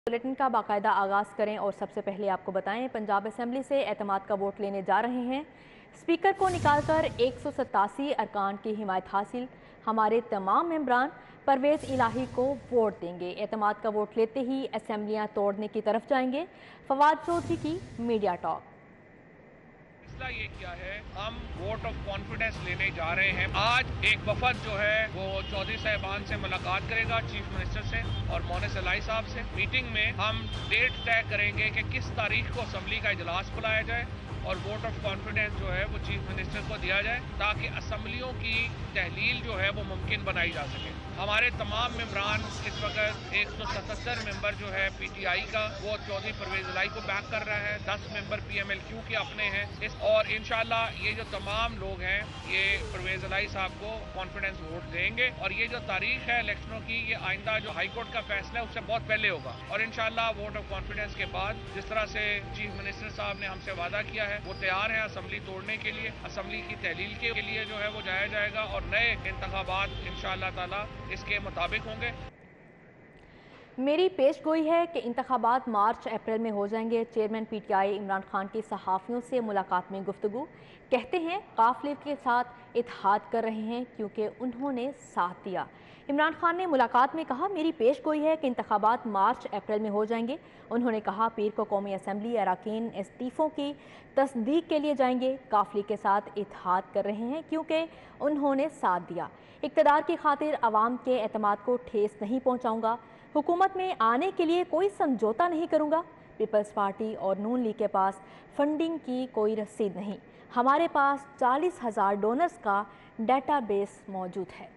Bulletin का बाकायदा आगाज़ करें और सबसे पहले आपको बताएं, पंजाब असेंबली से एतमाद का वोट लेने जा रहे हैं। स्पीकर को निकालकर 187 अरकान की हिमायत हासिल। हमारे तमाम मेंबरान परवेज़ इलाही को वोट देंगे। एतमाद का वोट लेते ही असेंबलियां तोड़ने की तरफ जाएंगे। फवाद चौधरी की मीडिया टॉक। ये क्या है, हम वोट ऑफ कॉन्फिडेंस लेने जा रहे हैं। आज एक वफद जो है वो चौधरी साहिबान से मुलाकात करेगा, चीफ मिनिस्टर से और मोनिस इलाही साहब से। मीटिंग में हम डेट तय करेंगे कि किस तारीख को असेंबली का इजलास बुलाया जाए और वोट ऑफ कॉन्फिडेंस जो है वो चीफ मिनिस्टर को दिया जाए ताकि असेंबलियों की तहलील जो है वो मुमकिन बनाई जा सके। हमारे तमाम मेंबरान इस वक्त 177 मेंबर जो है पीटीआई का वो चौधरी परवेज इलाही को बैक कर रहा है। 10 मेंबर पीएमएलक्यू के अपने हैं और इंशाल्लाह ये जो तमाम लोग हैं ये परवेज इलाही साहब को कॉन्फिडेंस वोट देंगे और ये जो तारीख है इलेक्शनों की ये आइंदा जो हाईकोर्ट का फैसला है उससे बहुत पहले होगा और इंशाल्लाह वोट ऑफ कॉन्फिडेंस के बाद जिस तरह से चीफ मिनिस्टर साहब ने हमसे वादा किया है वो तैयार है असेंबली तोड़ने के लिए। असेंबली की तहलील के लिए जो है वो जाया जाएगा और नए इंतखाबात इंशाअल्लाह ताला इसके मुताबिक होंगे। मेरी पेशगोई है कि इंतखाबात मार्च अप्रैल में हो जाएंगे। चेयरमैन पीटीआई इमरान खान की सहाफ़ियों से मुलाकात में गुफ्तगू। कहते हैं काफिले के साथ इत्तेहाद कर रहे हैं क्योंकि उन्होंने साथ दिया। इमरान खान ने मुलाकात में कहा, मेरी पेशगोई है कि इंतखाबात मार्च अप्रैल में हो जाएंगे। उन्होंने कहा, पीर को कौमी असम्बली अरकान इस्तीफ़ों की तस्दीक के लिए जाएंगे। काफिले के साथ इत्तेहाद कर रहे हैं क्योंकि उन्होंने साथ दिया। इक़्तिदार की खातिर अवाम के एतमाद को ठेस नहीं पहुँचाऊँगा। हुकूमत में आने के लिए कोई समझौता नहीं करूँगा। पीपल्स पार्टी और नून लीग के पास फंडिंग की कोई रसीद नहीं। हमारे पास 40,000 डोनर्स का डेटाबेस मौजूद है।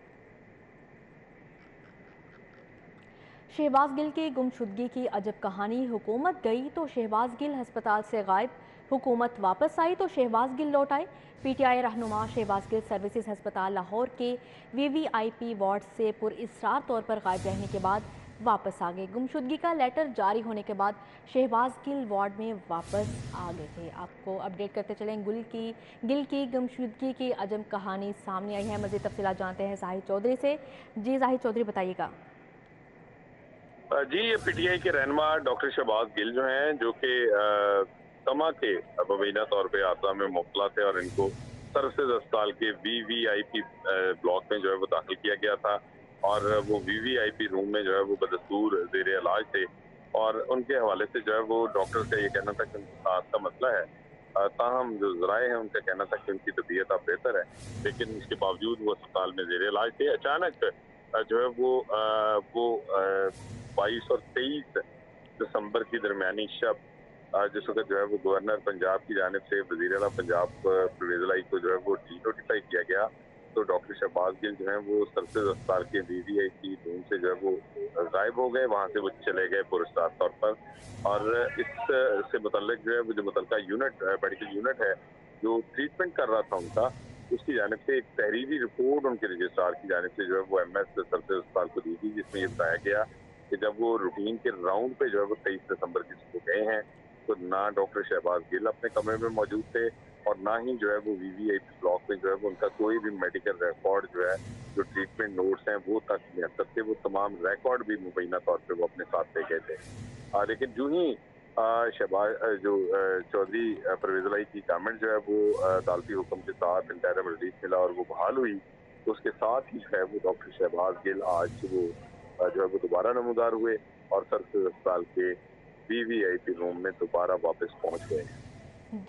शहबाज गिल की गुमशुदगी की अजब कहानी। हुकूमत गई तो शहबाज गिल हस्पताल से गायब। हुकूमत वापस आई तो शहबाज गिल लौट आए। पीटीआई रहनुमा शहबाज गिल सर्विसेज हस्पताल लाहौर के वीवीआईपी वार्ड से पुरइसरार तौर पर गायब रहने के बाद वापस आ गए। गुमशुदगी का लेटर जारी होने के बाद शहबाज गिल वार्ड में वापस आ गए थे। आपको अपडेट करते चलें, गिल की गुमशुदगी की अजब कहानी सामने आई है। मज़ीद तफसीलात जानते हैं जाहिद चौधरी से। जी जाहिद चौधरी, बताइएगा। जी, ये पीटीआई के रहनुमा डॉक्टर शहबाज गिल जो हैं, जो कि तमा के मुबैना तौर पे आसा में मुब्तला थे और इनको सर्विसेज अस्पताल के वीवीआईपी ब्लॉक में जो है वो दाखिल किया गया था और वो वीवीआईपी रूम में जो है वो बदस्तूर ज़ेर इलाज थे और उनके हवाले से जो है वो डॉक्टर का ये कहना था कि उनकी सांस का मसला है। ताहम जो जराए हैं उनका कहना था कि उनकी तबीयत अब बेहतर है, लेकिन इसके बावजूद वो अस्पताल में ज़ेर इलाज थे। अचानक जो है वो 22 और 23 दिसंबर की दरमियानी शब जिस वक्त जो है वो गवर्नर पंजाब की जानिब से वज़ीर आला पंजाब परवेज़ इलाही को जो है वो नोटिफाई किया गया तो डॉक्टर शहबाज गिल जो है वो सर्विसेज अस्पताल के वीवीआईपी रूम से जो है वो गायब हो गए। वहाँ से वो चले गए पुरस्कार तौर पर और इससे मुतल्लिक जो है वो जो मुतल्लिका यूनिट मेडिकल यूनिट है जो ट्रीटमेंट कर रहा था उनका, उसकी जानिब से एक तहरीरी रिपोर्ट उनके रजिस्ट्रार की जानिब से जो है वो एमएस सर्विसेज अस्पताल को दी थी, जिसमें ये बताया गया कि जब वो रूटीन के राउंड पे जो है वो 23 दिसंबर की सुबह गए हैं तो ना डॉक्टर शहबाज गिल अपने कमरे में मौजूद थे और ना ही जो है वो वीवीआईपी ब्लॉक में जो है वो उनका कोई भी मेडिकल रिकॉर्ड जो है, जो ट्रीटमेंट नोट्स हैं वो तक नहीं थे। वो तमाम रिकॉर्ड भी मुबैना तौर पर वो अपने साथ ले गए थे। लेकिन जो ही शहबाज जो चौधरी परवेज़ इलाही की गवर्नमेंट जो है वो अदालती हुक्म के साथ इंटरिम रिलीफ मिला और वो बहाल हुई तो उसके साथ ही जो है वो डॉक्टर शहबाज गिल आज वो जो है वो दोबारा नमूदार हुए और सर्विसेज अस्पताल के वीवीआईपी रूम में दोबारा वापस पहुंच गए।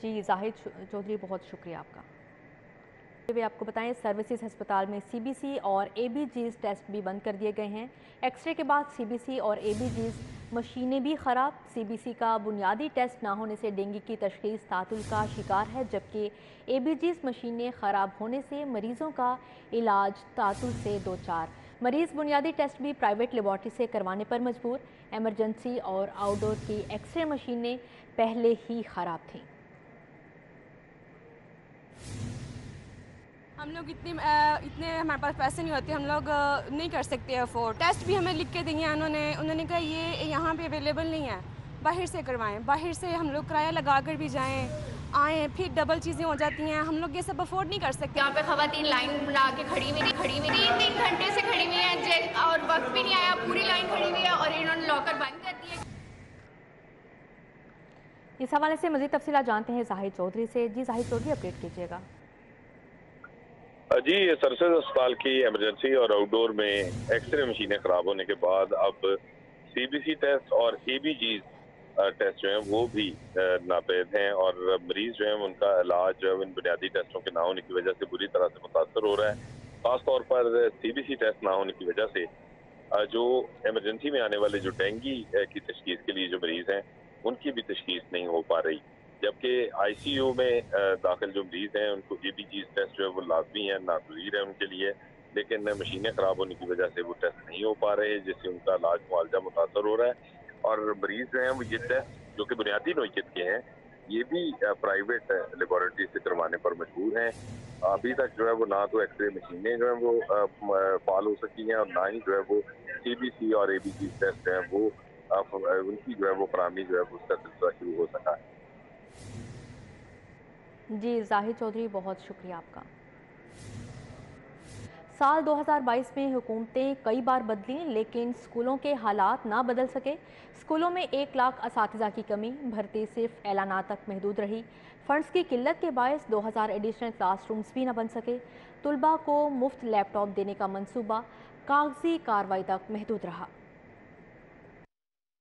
जी जाहिद चौधरी, बहुत शुक्रिया आपका। वे आपको बताएं, सर्विसेज अस्पताल में सीबीसी और एबीजीज टेस्ट भी बंद कर दिए गए हैं। एक्सरे के बाद सीबीसी और एबीजीज मशीनें भी ख़राब। सीबीसी का बुनियादी टेस्ट ना होने से डेंगू की तशख़ीस तातुल का शिकार है, जबकि एबीजीज मशीनें ख़राब होने से मरीज़ों का इलाज तातुल से दो चार। मरीज़ बुनियादी टेस्ट भी प्राइवेट लेबॉर्ट्री से करवाने पर मजबूर। एमरजेंसी और आउटडोर की एक्सरे मशीनें पहले ही ख़राब थीं। हम लोग इतने हमारे पास पैसे नहीं होते, हम लोग नहीं कर सकते अफोर्ड। टेस्ट भी हमें लिख के दिए उन्होंने कहा ये यहाँ पे अवेलेबल नहीं है, बाहर से करवाएं। बाहर से हम लोग किराया लगा कर भी जाएं आए, फिर डबल चीज़ें हो जाती हैं, हम लोग ये सब अफोर्ड नहीं कर सकते। यहाँ पे खवातीन लाइन बना के खड़ी हुई 3 घंटे से खड़ी हुई है और वक्त भी नहीं आया, पूरी लाइन खड़ी हुई है और इन्होंने लॉकर बंद कर दिए। इस हवाले से मज़ीद तफसीलात जानते हैं जाहिद चौधरी से। जी जाहिद चौधरी, अपडेट कीजिएगा। जी, सरसेज अस्पताल की इमरजेंसी और आउटडोर में एक्सरे मशीनें खराब होने के बाद अब सीबीसी टेस्ट और एबीजी टेस्ट जो है वो भी नापेद हैं और मरीज जो है उनका इलाज जो है इन बुनियादी टेस्टों के ना होने की वजह से बुरी तरह से मुतासर हो रहा है। खासतौर पर सीबीसी टेस्ट ना होने की वजह से जो इमरजेंसी में आने वाले जो डेंगी की तशखीस के लिए जो मरीज हैं उनकी भी तशखीस नहीं हो पा रही, जबकि आईसीयू में दाखिल जो मरीज हैं उनको एबीजी टेस्ट जो है वो लाजमी है, नागजीर है उनके लिए, लेकिन मशीनें खराब होने की वजह से वो टेस्ट नहीं हो पा रहे, जिससे उनका इलाज मुआवजा मुतासर हो रहा है। और मरीज जो हैं वो ये टेस्ट जो कि बुनियादी नौइयत के हैं ये भी प्राइवेट लेबोरेटरी से करवाने पर मजबूर हैं। अभी तक जो है वो ना तो एक्सरे मशीनें जो है वो फाल हो सकी हैं और ना ही जो है वो सीबीसी और एबीजी टेस्ट है वो उनकी जो है वो फराहमी जो है वो उसका सिलसिला शुरू हो सका है। जी जाहिद चौधरी, बहुत शुक्रिया आपका। साल 2022 में हुकूमतें कई बार बदली लेकिन स्कूलों के हालात ना बदल सके। स्कूलों में 1 लाख असातिज़ा की कमी, भर्ती सिर्फ ऐलानात तक महदूद रही। फंड्स की किल्लत के बायस 2000 एडिशनल क्लासरूम्स भी न बन सके। तुलबा को मुफ्त लैपटॉप देने का मंसूबा कागजी कार्रवाई तक महदूद रहा।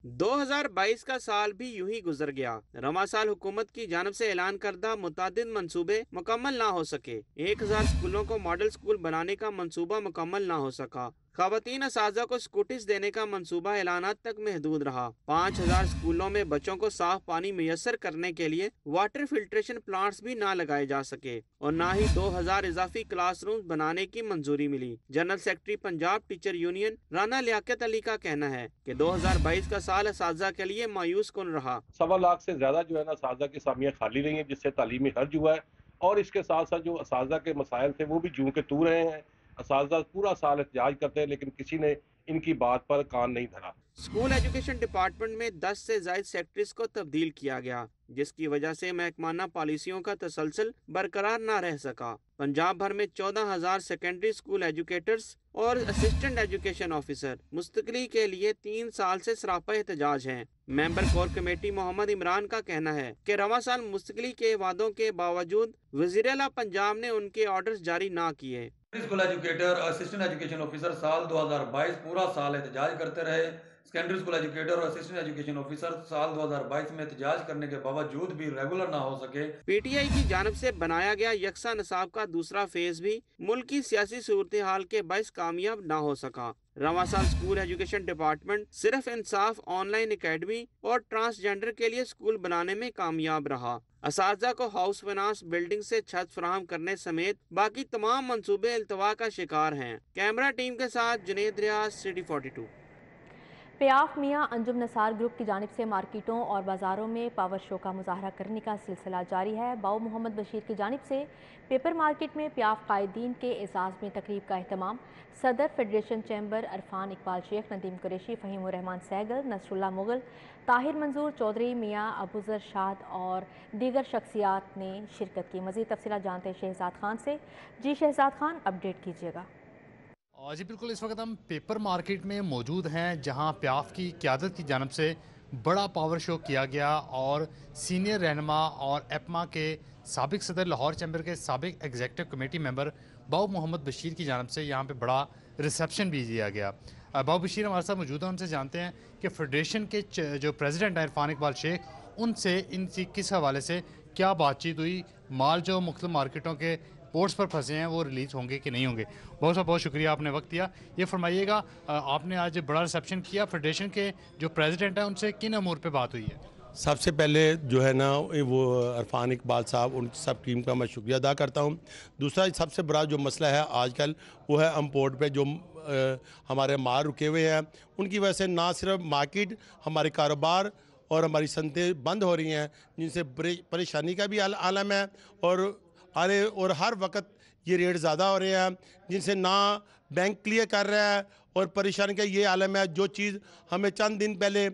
2022 का साल भी यूं ही गुजर गया। रवा साल हुकूमत की जानब से ऐलान करदा मुतादिद मंसूबे मुकम्मल ना हो सके। 1000 स्कूलों को मॉडल स्कूल बनाने का मंसूबा मुकम्मल ना हो सका। खवातीन असातिज़ा को स्कूटीज देने का मंसूबा ऐलानात तक महदूद रहा। 5000 स्कूलों में बच्चों को साफ पानी मुयस्सर करने के लिए वाटर फिल्ट्रेशन प्लांट्स भी ना लगाए जा सके और ना ही 2000 इजाफी क्लासरूम बनाने की मंजूरी मिली। General secretary Punjab teacher union Rana Liaqat Ali का कहना है कि 2022 का साल असातिज़ा के लिए मायूस कुन रहा। 1.25 लाख से ज्यादा जो है ना असातिज़ा की असामियाँ खाली रही हैं, जिससे तालीमी हर्ज हुआ है और इसके साथ साथ जो असातिज़ा के मसाइल थे वो भी जूं के तू रहे हैं। असातिज़ा पूरा साल एहतजाज करते हैं लेकिन किसी ने इनकी बात पर कान नहीं धरा। स्कूल एजुकेशन डिपार्टमेंट में 10 से ज्यादा सेक्रेटरीज को तब्दील किया गया, जिसकी वजह से महकमाना पॉलिसियों का तसलसल बरकरार न रह सका। पंजाब भर में 14,000 सेकेंडरी स्कूल एजुकेटर्स और असिस्टेंट एजुकेशन ऑफिसर मुस्तकली के लिए 3 साल से सरापा एहतजाज हैं। Member core committee Mohammad Imran का कहना है कि रवा साल मुस्तकली के वादों के बावजूद वज़ीर आला पंजाब ने उनके ऑर्डर्स जारी ना किए। स्कूल एजुकेटर और असिस्टेंट एजुकेशन ऑफिसर साल 2022 पूरा साल एहतजाज करते रहे। सेकेंडरी स्कूल एजुकेटर और असिस्टेंट एजुकेशन ऑफिसर साल 2022 में एहतजाज करने के बावजूद भी रेगुलर ना हो सके। पीटीआई की जानब से बनाया गया यकसा निसाब का दूसरा फेज भी मुल्क की सियासी सूरत हाल के बायस कामयाब ना हो सका। रवा साल स्कूल एजुकेशन डिपार्टमेंट सिर्फ इंसाफ ऑनलाइन एकेडमी और ट्रांसजेंडर के लिए स्कूल बनाने में कामयाब रहा। असातिज़ा को हाउस फाइनेंस बिल्डिंग से छत फराहम करने समेत बाकी तमाम मंसूबे इल्तवा का शिकार हैं। कैमरा टीम के साथ जुनेद रियाज, सिटी 42। प्याफ मियाँ अंजुम नसार ग्रुप की जानिब से मार्केटों और बाज़ारों में पावर शो का मुजाहरा करने का सिलसिला जारी है। बाऊ मोहम्मद बशीर की जानिब से पेपर मार्केट में प्याफ कायदीन के एजाज़ में तकरीब का अहतमाम। सदर फेडरेशन चैम्बर अरफान इकबाल शेख, नदीम कुरैशी, फ़हीम रहमान सैगल, नसरुल्लाह मुगल, ताहिर मंजूर चौधरी, मियाँ अबूजर शाद और दीगर शख्सियात ने शिरकत की। मज़ीद तफसीलात जानते हैं शहजाद खान से। जी शहजाद खान, अपडेट कीजिएगा। जी बिल्कुल, इस वक्त हम पेपर मार्केट में मौजूद हैं जहां प्याफ की क़यादत की जानब से बड़ा पावर शो किया गया और सीनियर रहनुमा और एपमा के साबिक सदर, लाहौर चैम्बर के साबिक एग्जीक्यूटिव कमेटी मेंबर बाऊ मोहम्मद बशीर की जानब से यहां पे बड़ा रिसेप्शन भी दिया गया। बाऊ बशीर हमारे साथ मौजूद हैं, उनसे जानते हैं कि फेडरेशन के जो प्रेसिडेंट हैं इरफान इकबाल शेख, उनसे इनकी किस हवाले से क्या बातचीत हुई, माल जो मुख्तलिफ मार्केटों के पोर्ट्स पर फंसे हैं वो रिलीज़ होंगे कि नहीं होंगे। बहुत शुक्रिया, आपने वक्त दिया। ये फरमाइएगा, आपने आज बड़ा रिसेप्शन किया, फेडरेशन के जो प्रेसिडेंट हैं उनसे किन अमूर पे बात हुई है? सबसे पहले जो है ना वो इरफान इकबाल साहब, उन सब टीम का मैं शुक्रिया अदा करता हूँ। दूसरा सबसे बड़ा जो मसला है आजकल वो है इम्पोर्ट पे जो हमारे माल रुके हुए हैं, उनकी वजह से ना सिर्फ मार्केट, हमारे कारोबार और हमारी सनतें बंद हो रही हैं, जिनसे परेशानी का भी आलम है और हर वक्त ये रेट ज़्यादा हो रहे हैं जिनसे ना बैंक क्लियर कर रहा है और परेशानी का ये आलम है। जो चीज़ हमें चंद दिन पहले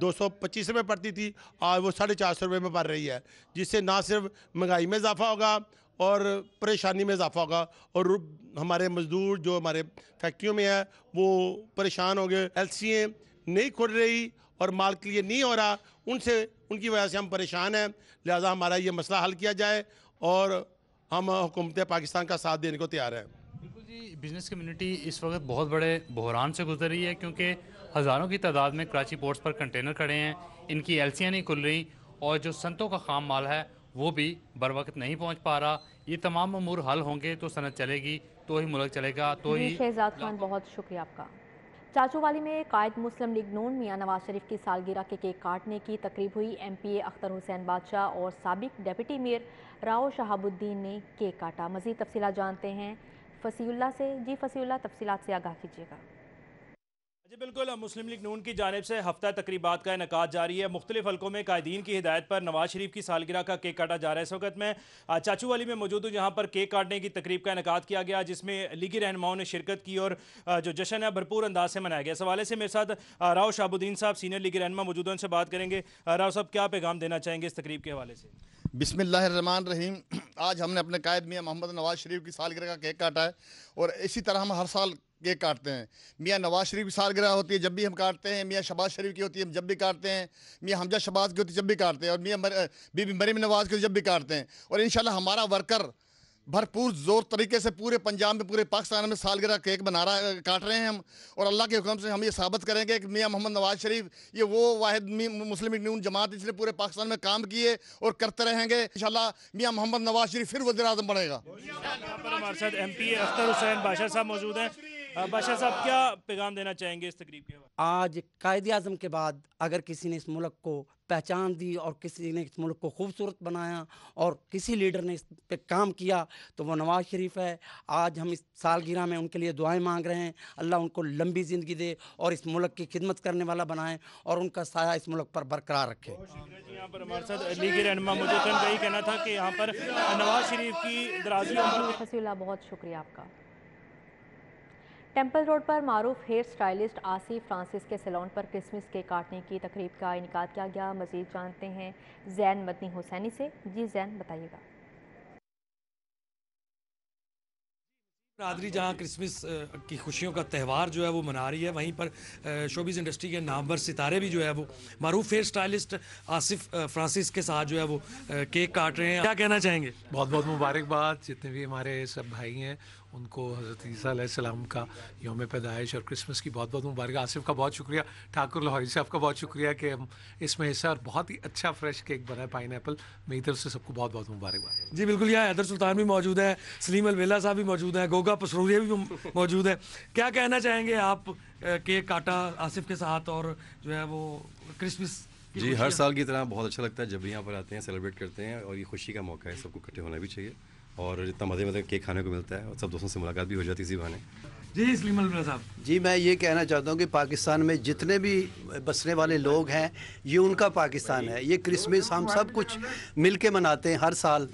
225 रुपये पड़ती थी आज वो 450 रुपये में पड़ रही है, जिससे ना सिर्फ महंगाई में इजाफा होगा और परेशानी में इजाफा होगा और हमारे मज़दूर जो हमारे फैक्ट्रियों में है वो परेशान हो गए। LCA नहीं खुल रही और माल क्लियर नहीं हो रहा, उनकी वजह से हम परेशान हैं। लिहाजा हमारा ये मसला हल किया जाए और हम हुकूमत पाकिस्तान का साथ देने को तैयार हैं। बिल्कुल जी, बिज़नेस कम्युनिटी इस वक्त बहुत बड़े बहरान से गुजर रही है क्योंकि हज़ारों की तादाद में कराची पोर्ट्स पर कंटेनर खड़े हैं, इनकी एलसियाँ नहीं खुल रही और जो सनतों का खाम माल है वो भी बर वक्त नहीं पहुँच पा रहा। ये तमाम अमूर हल होंगे तो सनत चलेगी, तो ही मुल्क चलेगा, तो ही। शहजाद खान, बहुत शुक्रिया आपका। चाचूवाली में कायद मुस्लिम लीग नून मियां नवाज शरीफ की सालगिरह के केक काटने की तकरीब हुई। MPA अख्तर हुसैन बादशाह और साबिक डिप्टी मेयर राव शहाबुद्दीन ने केक काटा। मज़ीद तफसीलात जानते हैं फसीउल्लाह से। जी फसीउल्लाह, तफसीलात से आगाह कीजिएगा। जी बिल्कुल, मुस्लिम लीग नून की जानिब से हफ्ता तकरीबात का इनकाद जारी है। मुख्तलिफ हल्कों में कायदीन की हिदायत पर नवाज शरीफ की सालगिरह का केक काटा जा रहा है। इस वक्त मैं चाचूवाली में मौजूद हूँ जहाँ पर केक काटने की तकरीब का इनकाद किया गया, जिसमें लीगी रहनुमाओं ने शिरकत की और जो जश्न है भरपूर अंदाज से मनाया गया। इस हवाले से मेरे साथ राव शहाबुद्दीन साहब सीनियर लीगी रहनुमा मौजूद हैं, उनसे बात करेंगे। राव साहब, क्या पैगाम देना चाहेंगे इस तकरीब के हवाले से? बिस्मिल्लाहिर्रहमानिर्रहीम। आज हमने अपने कायद मियां मोहम्मद नवाज शरीफ की सालगिरह का केक काटा है और इसी तरह हम हर साल केक काटते हैं। मियां नवाज शरीफ की सालगिरह होती है जब भी हम काटते हैं, मियां शहबाज शरीफ की होती है जब भी काटते हैं, मियां हमजा शहबाज की होती है जब भी काटते हैं और मियां बीबी मरीम नवाज की जब भी काटते हैं। और इंशाल्लाह हमारा वर्कर भरपूर ज़ोर तरीके से पूरे पंजाब में, पूरे पाकिस्तान में सालगिरह केक काट रहे हैं हम। और अल्लाह के हुक्म से हम ये साबित करेंगे कि मियां मोहम्मद नवाज शरीफ ये वो वाहिद मुस्लिम लीग नून जमात इसने पूरे पाकिस्तान में काम किए और करते रहेंगे। इंशाल्लाह मियां मोहम्मद नवाज शरीफ फिर वज़ीर आज़म बनेगा। यहाँ पर हमारे साथ MPA अख्तर हुसैन बादशाह साहब मौजूद हैं। बादशाह साहब, क्या पैगाम देना चाहेंगे इस तकरीब के हवाले? आज कायद आज़म के बाद अगर किसी ने इस मुल्क को पहचान दी और किसी ने इस मुल्क को खूबसूरत बनाया और किसी लीडर ने इस पे काम किया तो वो नवाज शरीफ है। आज हम इस सालगिरह में उनके लिए दुआएं मांग रहे हैं, अल्लाह उनको लंबी ज़िंदगी दे और इस मुल्क की खिदमत करने वाला बनाए और उनका साया इस मुल्क पर बरकरार रखे। यहाँ पर हमारे साथ लीगी रहनुमा मौजूद हैं, यही कहना था कि यहाँ पर नवाज शरीफ की दराजी फसीउल्लाह, बहुत शुक्रिया आपका। टेम्पल रोड पर मारूफ हेयर स्टाइलिस्ट आसिफ फ्रांसिस के सैलून पर क्रिसमस केक काटने की तकरीब का इनकाद किया गया। मज़ीद जानते हैं जैन मदनी हुसैनी से। जी जैन, बताइएगा। बरादरी जहाँ क्रिसमस की खुशियों का त्यौहार जो है वो मना रही है, वहीं पर शोबिज़ इंडस्ट्री के नामवर सितारे भी जो है वो मारूफ हेयर स्टाइलिस्ट आसिफ फ्रांसिस के साथ जो है वो केक काट रहे हैं। क्या कहना चाहेंगे? बहुत बहुत मुबारकबाद जितने भी हमारे सब भाई हैं उनको हज़रत ईसा अलैहिस्सलाम का यौम पैदाइश और क्रिसमस की बहुत बहुत मुबारक। आसिफ का बहुत शुक्रिया, ठाकुर लाहौरी साहब का बहुत शुक्रिया कि हम इसमें हिस्सा, और बहुत ही अच्छा फ्रेश केक बना है पाइनएप्पल। मेरी तरफ से सबको बहुत बहुत मुबारकबाद। जी बिल्कुल, यहाँ हैदर सुल्तान भी मौजूद है, सलीम अलवेला साहब भी मौजूद हैं, गोगा पसरूरिया भी मौजूद है। क्या कहना चाहेंगे आप? केक काटा आसिफ के साथ और जो है वो क्रिसमस जी हर साल की तरह बहुत अच्छा लगता है जब भी यहाँ पर आते हैं, सेलिब्रेट करते हैं और ये खुशी का मौका है, सबको इकट्ठे होना भी चाहिए और जितना मज़े केक खाने को मिलता है और सब दोस्तों से मुलाकात भी हो जाती है इसी बहाने। जी सलीम अलवेला साहब। जी मैं ये कहना चाहता हूँ कि पाकिस्तान में जितने भी बसने वाले लोग हैं ये उनका पाकिस्तान है। ये क्रिसमस हम सब कुछ मिल के मनाते हैं हर साल,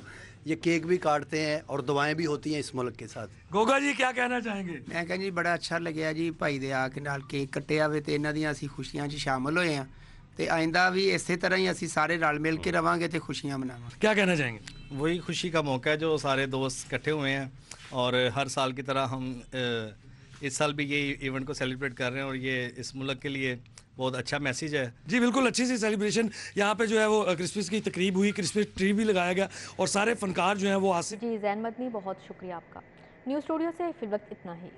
ये केक भी काटते हैं और दुआएं भी होती हैं इस मुल्क के साथ। गोगा जी क्या कहना चाहेंगे? मैं कह जी बड़ा अच्छा लगे जी भाई दे आके नाल केक कट्टिया वे ते इन्हां दियां असीं खुशियां 'च शामिल होए हैं ते आइंदा भी इसी तरह ही असीं सारे रल मिल के रवांगे ते खुशियां मनावांगे। क्या कहना चाहेंगे? वही खुशी का मौका है जो सारे दोस्त इकट्ठे हुए हैं और हर साल की तरह हम इस साल भी ये इवेंट को सेलिब्रेट कर रहे हैं और ये इस मुल्क के लिए बहुत अच्छा मैसेज है। जी बिल्कुल, अच्छी सी सेलिब्रेशन यहाँ पे जो है वो क्रिसमस की तकरीब हुई, क्रिसमस ट्री भी लगाया गया और सारे फनकार जो हैं वो आसिफ। जी जैन मदनी, बहुत शुक्रिया आपका। न्यूज़ स्टूडियो से फिल वक्त इतना ही।